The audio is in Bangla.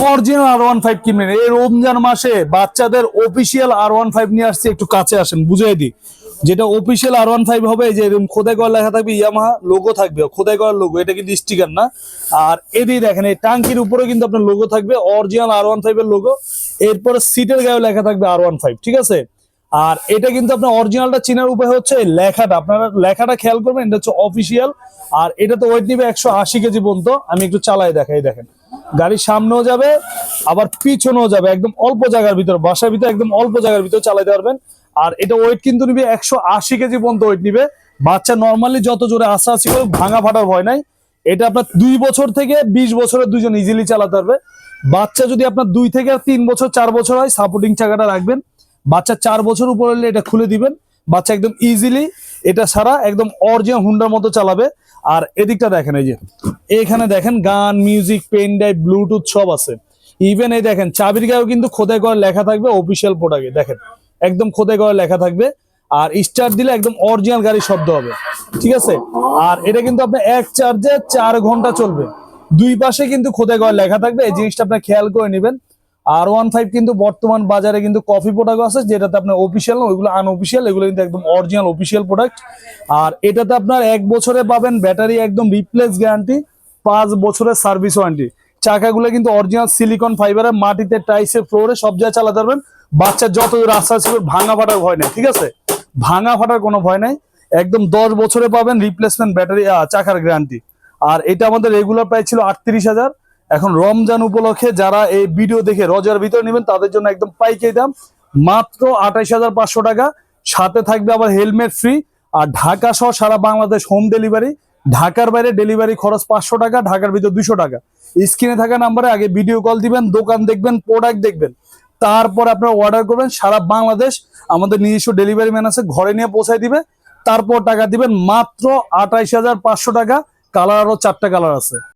অরিজিনাল R15 কিনবেন। এই রমজান মাসে বাচ্চাদের অফিসিয়াল R15 নিয়ে আসছে, একটু কাছে আসেন বুঝাই দিই। যেটা অফিসিয়াল R15 হবে, যে এরকম খোদাই করা লেখা থাকবে, ইয়ামাহা লোগো থাকবে, খোদাই করার লোগো, এটা কিন্তু স্টিকার না। আর এদিকে দেখেন এই টাঙ্কির উপরে কিন্তু আপনার লোগো থাকবে, অরিজিনাল R15 এর লোগো। এরপরে সিটের গায়ে লেখা থাকবে R15, ঠিক আছে। আর এটা কিন্তু আপনার অরিজিনালটা চেনার উপায় হচ্ছে এই লেখাটা, আপনারা লেখাটা খেয়াল করবেন, এটা হচ্ছে অফিসিয়াল। আর এটা তো ওয়েট নিবে 180 কেজি পর্যন্ত। আমি একটু চালাই দেখাই, দেখেন গাড়ির সামনেও যাবে আবার পিছনেও যাবে, একদম অল্প জায়গার ভিতর, বাসার ভিতরে একদম অল্প জায়গার ভিতর চালাতে পারবেন। আর এটা ওয়েট কিন্তু নিবে 180 কেজি পর্যন্ত ওয়েট নিবে। বাচ্চা নর্মালি যত জোরে আস্তে করে ভাঙা ফাটার ভয় নাই। এটা আপনার 2 বছর থেকে 20 বছরের দুজন ইজিলি চালাতে পারবে। বাচ্চা যদি আপনার 2 থেকে 3 বছর 4 বছর হয়, সাপোর্টিং চাকাটা রাখবেন। বাচ্চা 4 বছর উপর হলে এটা খুলে দিবেন, বাচ্চা একদম ইজিলি এটা ছাড়া একদম অরিজিনাল হুন্ডার মতো চালাবে। আর এদিকটা দেখেন, এই যে এখানে দেখেন গান, মিউজিক, পেন ড্রাইভ, ব্লুটুথ সব আছে। ইভেন এই দেখেন চাবির গায়েও কিন্তু খোদাই করা লেখা থাকবে অফিসিয়াল প্রোডাক্টে, দেখেন একদম খোদাই করা লেখা থাকবে। আর স্টার্ট দিলে একদম অরিজিনাল গাড়ির শব্দ হবে, ঠিক আছে। আর এটা কিন্তু আপনার এক চার্জে 4 ঘন্টা চলবে। দুই পাশে কিন্তু খোদাই করা লেখা থাকবে, এই জিনিসটা আপনার খেয়াল করে নেবেন। R15 কিন্তু বর্তমান বাজারে কিন্তু কফি প্রোডাক্ট আছে, যেটাতে আপনার অফিসিয়াল না, ওইগুলো আনঅফিসিয়াল, এগুলো কিন্তু একদম অরিজিনাল অফিসিয়াল প্রোডাক্ট। আর এটাতে আপনার 1 বছরে পাবেন ব্যাটারি একদম রিপ্লেস গ্যারান্টি, 5 বছরের সার্ভিস ওয়ারেন্টি। চাকাগুলো কিন্তু অরিজিনাল সিলিকন ফাইবারের, মাটিতে, টাইসে, ফ্লোরে সব জায়গায় চালাতে পারবেন। বাচ্চার যত রাস্তা ছিল ভাঙা ফাটার ভয় নেই, ঠিক আছে, ভাঙা ফাটার কোনো ভয় নাই। একদম 10 বছরে পাবেন রিপ্লেসমেন্ট ব্যাটারি, চাকার গ্যারান্টি। আর এটা আমাদের রেগুলার প্রাইস ছিল 38,000। এখন রমজান উপলক্ষে যারা এই ভিডিও দেখে রোজার ভিতরে নেবেন, তাদের জন্য একদম পাইকারি দাম মাত্র 28,500 টাকা। সাথে থাকবে আবার হেলমেট ফ্রি। আর ঢাকা সহ সারা বাংলাদেশ হোম ডেলিভারি। ঢাকার বাইরে ডেলিভারি খরচ 500 টাকা, ঢাকার ভিতর 200 টাকা। স্ক্রিনে থাকা নাম্বারে আগে ভিডিও কল দিবেন, দোকান দেখবেন, প্রোডাক্ট দেখবেন, তারপর আপনারা অর্ডার করবেন। সারা বাংলাদেশ আমাদের নিজস্ব ডেলিভারি ম্যান আছে, ঘরে নিয়ে পৌঁছায় দিবে। তারপর টাকা দিবেন মাত্র 28,500 টাকা। কালার আরো 4টা কালার আছে।